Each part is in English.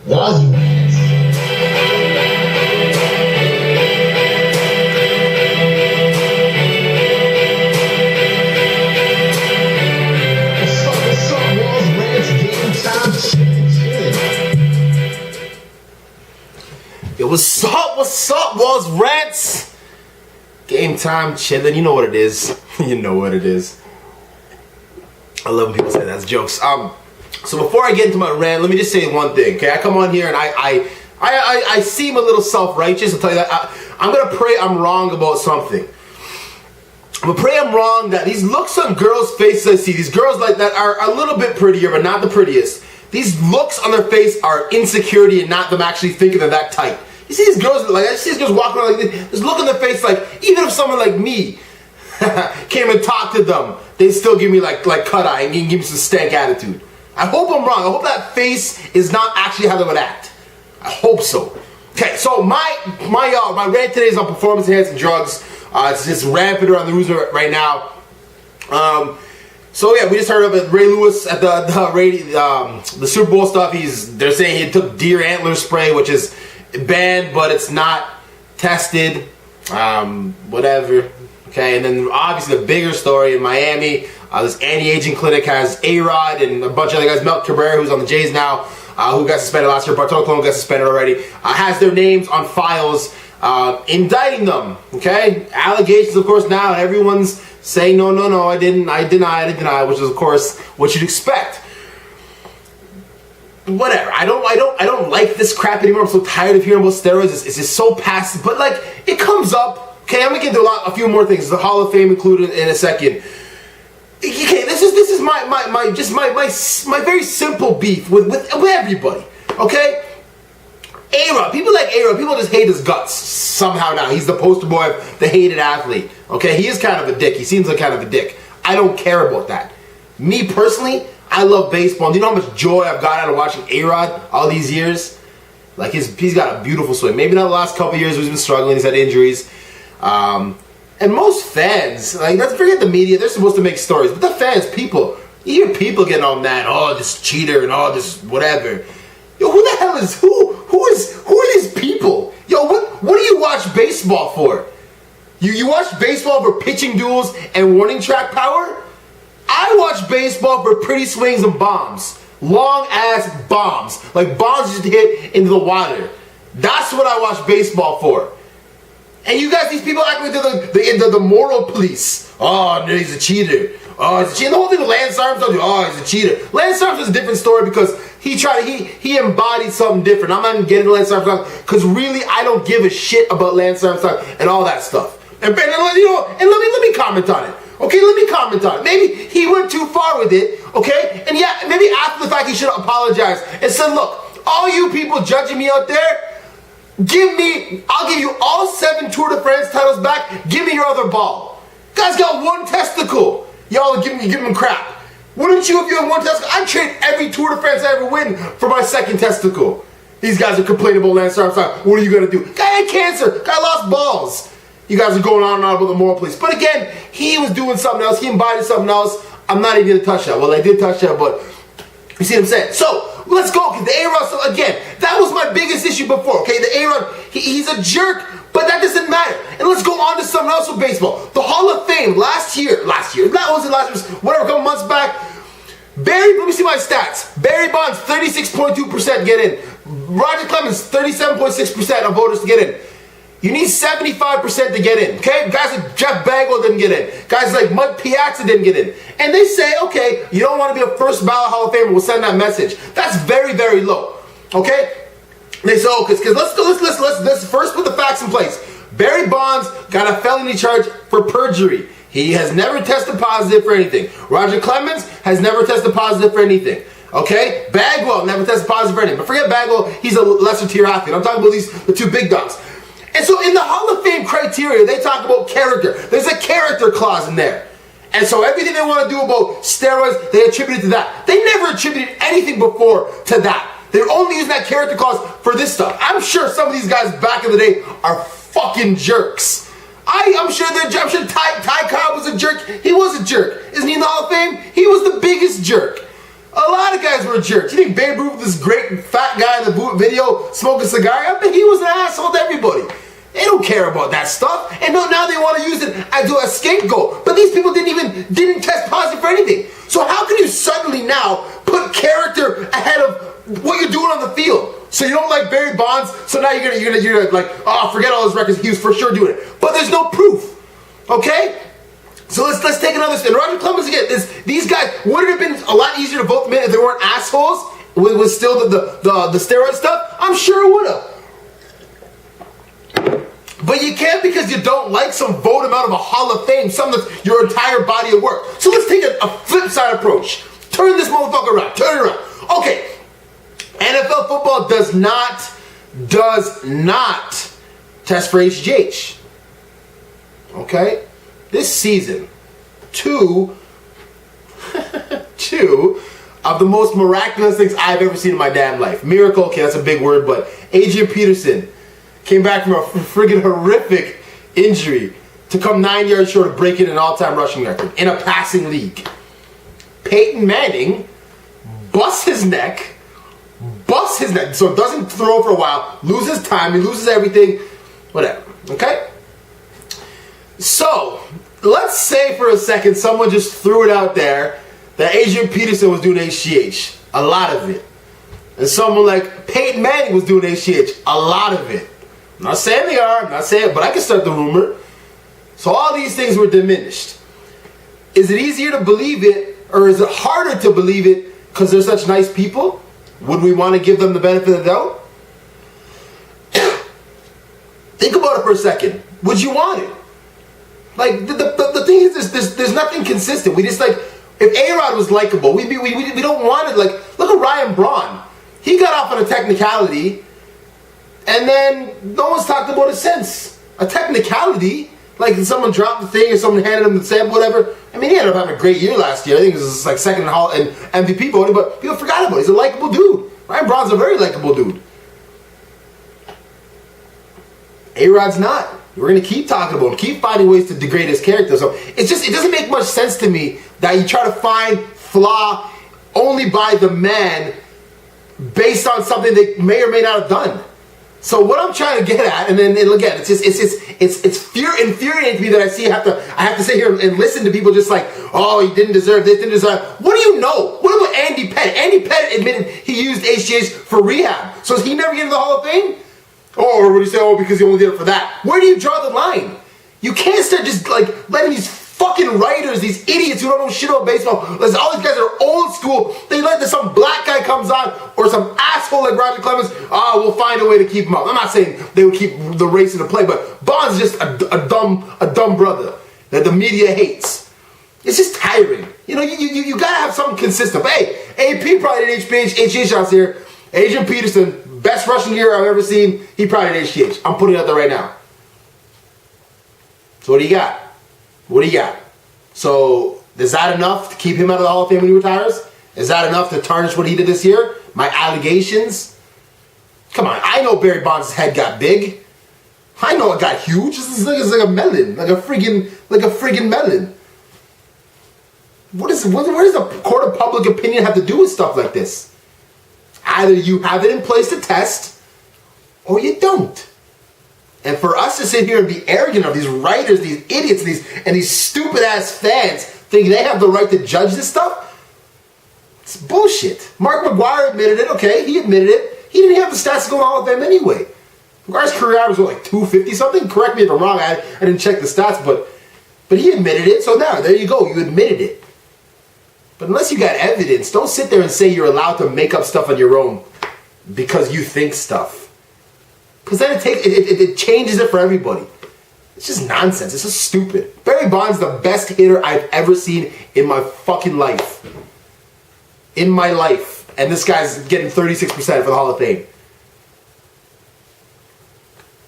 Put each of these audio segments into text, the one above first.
Walz Rantz. What's up, Walz Rantz? Game time chilling. Yo, what's up, Walz Rantz? Game time chilling. You know what it is. You know what it is. I love when people say that's jokes. So before I get into my rant, let me just say one thing, okay? I come on here and I seem a little self-righteous. I'll tell you that. I'm gonna pray I'm wrong about something. I'm gonna pray I'm wrong that these looks on girls' faces I see, these girls like that are a little bit prettier, but not the prettiest. These looks on their face are insecurity and not them actually thinking they're that tight. You see these girls, like I see these girls walking around like this look on their face like, even if someone like me came and talked to them, they'd still give me like cut eye and give me some stank attitude. I hope I'm wrong. I hope that face is not actually how they would act. I hope so. Okay, so my rant today is on performance enhancing drugs. It's just rampant around the news right now. So yeah, we just heard of it. Ray Lewis at the Super Bowl stuff. They're saying he took deer antler spray, which is banned, but it's not tested. Whatever. Okay, and then obviously the bigger story in Miami, this anti-aging clinic has A-Rod and a bunch of other guys. Mel Cabrera, who's on the Jays now, who got suspended last year. Bartolo Colon got suspended already. Has their names on files indicting them. Okay, allegations, of course, now, and everyone's saying no, I deny, which is of course what you'd expect. Whatever. I don't like this crap anymore. I'm so tired of hearing about steroids. It's just so passive. But like, it comes up. Okay, I'm gonna get into a few more things. The Hall of Fame included in a second. Okay, this is my very simple beef with everybody. Okay, A-Rod. People like A-Rod. People just hate his guts somehow now. He's the poster boy of the hated athlete. Okay, he is kind of a dick. He seems like kind of a dick. I don't care about that. Me personally, I love baseball. Do you know how much joy I've got out of watching A-Rod all these years? Like he's got a beautiful swing. Maybe not the last couple years he's been struggling. He's had injuries. And most fans, like, let's forget the media, they're supposed to make stories, but the fans, you hear people getting on that, oh, this cheater and all this whatever. Yo, who the hell is, who are these people? Yo, what do you watch baseball for? You watch baseball for pitching duels and warning track power? I watch baseball for pretty swings and bombs. Long ass bombs. Like bombs just hit into the water. That's what I watch baseball for. And you guys, these people act like they're the moral police. Oh, no, he's a cheater. Oh, he's a cheater. The whole thing with Lance Armstrong, oh, he's a cheater. Lance Armstrong's a different story because he embodied something different. I'm not even getting to Lance Armstrong because really I don't give a shit about Lance Armstrong and all that stuff. And let me comment on it. Okay, let me comment on it. Maybe he went too far with it, okay? And yeah, maybe after the fact he should have apologized and said, look, all you people judging me out there, I'll give you all 7 Tour de France titles back. Give me your other ball. Guy's got 1 testicle. Y'all give him crap. Wouldn't you if you had 1 testicle? I'd trade every Tour de France I ever win for my 2nd testicle. These guys are complaining about Lance Armstrong. What are you going to do? Guy had cancer. Guy lost balls. You guys are going on and on about the moral police. But again, he was doing something else. He embodied something else. I'm not even going to touch that. Well, I did touch that, but you see what I'm saying? So, let's go. The A-Rod, so again, that was my biggest issue before, okay? The A-Rod, he's a jerk, but that doesn't matter. And let's go on to something else with baseball. The Hall of Fame last year, whatever, a couple months back, let me see my stats. Barry Bonds, 36.2% get in. Roger Clemens, 37.6% of voters to get in. You need 75% to get in, okay? Guys like Jeff Bagwell didn't get in. Guys like Mike Piazza didn't get in. And they say, okay, you don't want to be a first ballot Hall of Famer, we'll send that message. That's very, very low, okay? And they say, oh, because let's first put the facts in place. Barry Bonds got a felony charge for perjury. He has never tested positive for anything. Roger Clemens has never tested positive for anything. Okay? Bagwell never tested positive for anything. But forget Bagwell, he's a lesser tier athlete. I'm talking about the 2 big dogs. And so in the Hall of Fame criteria, they talk about character. There's a character clause in there. And so everything they want to do about steroids, they attribute it to that. They never attributed anything before to that. They're only using that character clause for this stuff. I'm sure some of these guys back in the day are fucking jerks. I'm sure Ty Cobb was a jerk. He was a jerk. Isn't he in the Hall of Fame? He was the biggest jerk. A lot of guys were jerks. You think Babe Ruth was this great fat guy in the video smoking a cigar? I bet he was an asshole to everybody. They don't care about that stuff. And now they want to use it as a scapegoat. But these people didn't test positive for anything. So how can you suddenly now put character ahead of what you're doing on the field? So you don't like Barry Bonds, so now you're gonna like, oh, forget all his records. He was for sure doing it. But there's no proof. Okay? So let's take another spin. Roger Clemens again. These guys, would it have been a lot easier to vote them in if they weren't assholes with still the steroid stuff? I'm sure it would have. But you can't, because you don't like some, vote him out of a Hall of Fame, something that's your entire body of work. So let's take a flip side approach. Turn this motherfucker around. Turn it around. Okay. NFL football does not test for HGH. Okay? This season, two of the most miraculous things I've ever seen in my damn life. Miracle, okay, that's a big word, but Adrian Peterson came back from a friggin' horrific injury to come 9 yards short of breaking an all-time rushing record in a passing league. Peyton Manning busts his neck, so doesn't throw for a while, loses time, he loses everything, whatever, okay? So, let's say for a second someone just threw it out there that Adrian Peterson was doing HGH, a lot of it. And someone like Peyton Manning was doing HGH, a lot of it. I'm not saying they are, I'm not saying, but I can start the rumor. So all these things were diminished. Is it easier to believe it, or is it harder to believe it because they're such nice people? Would we want to give them the benefit of the doubt? Think about it for a second. Would you want it? Like, the thing is, there's nothing consistent. We just, like, if A-Rod was likable, we don't want it. Like, look at Ryan Braun. He got off on a technicality, and then no one's talked about it since. A technicality? Like, someone dropped the thing, or someone handed him the sample, whatever. I mean, he ended up having a great year last year. I think it was like second in MVP voting, but people forgot about it. He's a likable dude. Ryan Braun's a very likable dude. A-Rod's not. We're going to keep talking about him, keep finding ways to degrade his character. So it doesn't make much sense to me that you try to find flaw only by the man based on something they may or may not have done. So what I'm trying to get at, and again, it's infuriating to me that I have to sit here and listen to people just like, oh, he didn't deserve this, didn't deserve. What do you know? What about Andy Pettit? Andy Pettit admitted he used HGH for rehab. So is he never get into the Hall of Fame? Or would you say, oh, because he only did it for that? Where do you draw the line? You can't start just like letting these fucking writers, these idiots who don't know shit about baseball, listen, all these guys are old school. They let some black guy comes on or some asshole like Roger Clemens. Oh, we'll find a way to keep him up. I'm not saying they would keep the race into play, but Bonds is just a dumb brother that the media hates. It's just tiring. You know, you gotta have something consistent. But hey, AP probably did HGH shots here. Adrian Peterson, best rushing year I've ever seen. He probably did HGH. I'm putting it out there right now. So what do you got? What do you got? So is that enough to keep him out of the Hall of Fame when he retires? Is that enough to tarnish what he did this year? My allegations? Come on, I know Barry Bonds' head got big. I know it got huge. It's like a melon, like a friggin' melon. Where does the court of public opinion have to do with stuff like this? Either you have it in place to test, or you don't. And for us to sit here and be arrogant of these writers, these idiots, and these stupid ass fans think they have the right to judge this stuff, it's bullshit. Mark McGwire admitted it, okay, he admitted it. He didn't have the stats to go on with them anyway. McGwire's career average was like 250 something. Correct me if I'm wrong, I didn't check the stats, but he admitted it, so now, there you go, you admitted it. But unless you got evidence, don't sit there and say you're allowed to make up stuff on your own because you think stuff. Because then it changes it for everybody. It's just nonsense. It's just stupid. Barry Bonds is the best hitter I've ever seen in my fucking life. In my life. And this guy's getting 36% for the Hall of Fame.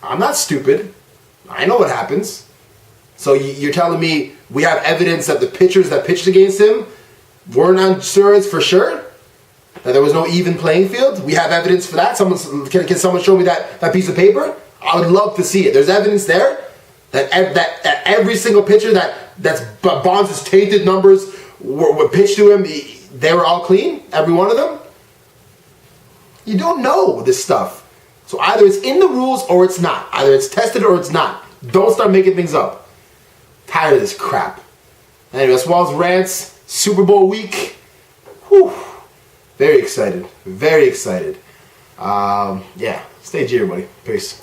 I'm not stupid. I know what happens. So you're telling me we have evidence that the pitchers that pitched against him weren't on steroids for sure? That there was no even playing field? We have evidence for that? Can someone show me that piece of paper? I would love to see it. There's evidence there that every single pitcher that's Bonds' tainted numbers were pitched to him. they were all clean, every one of them? You don't know this stuff. So either it's in the rules or it's not. Either it's tested or it's not. Don't start making things up. Tired of this crap. Anyway, that's Walz Rantz, Super Bowl week. Whew. Very excited. Very excited. Yeah, stay G, everybody. Peace.